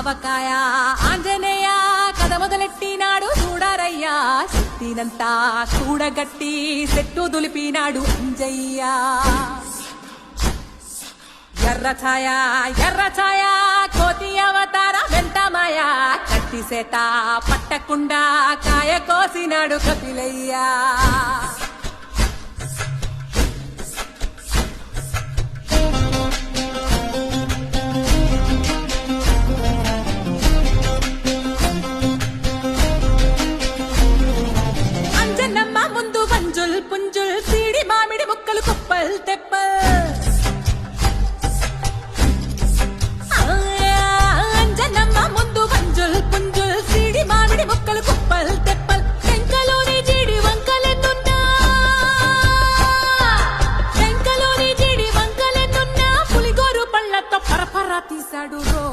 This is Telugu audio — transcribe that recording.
ఆవకాయ ఆంజనేయ కథ మొదలెట్టినాడు చూడారయ్యా శక్తినంతా కూడగట్టి చెట్టు దులిపినాడు అంజయ్య ఎర్ర ఛాయ కోతి అవతార వెంటమాయ కత్తి సేత పట్టకుండా కాయ కోసినాడు కపిలయ్యా అంజనమ్మ ముందు వంజుల్ పుంజుల్ సీడి మామిడి ముక్కలు కుప్పల్ తెప్పల్ అంజనమ్మ ముందు వంజుల్ పుంజుల్ సీడి మామిడి ముక్కలు కుప్పల్ తెప్పల్ టెంకలోని జీడి వంకలెన్నున్నా పులిగోరు పళ్ళతో పరపర తీశాడు రో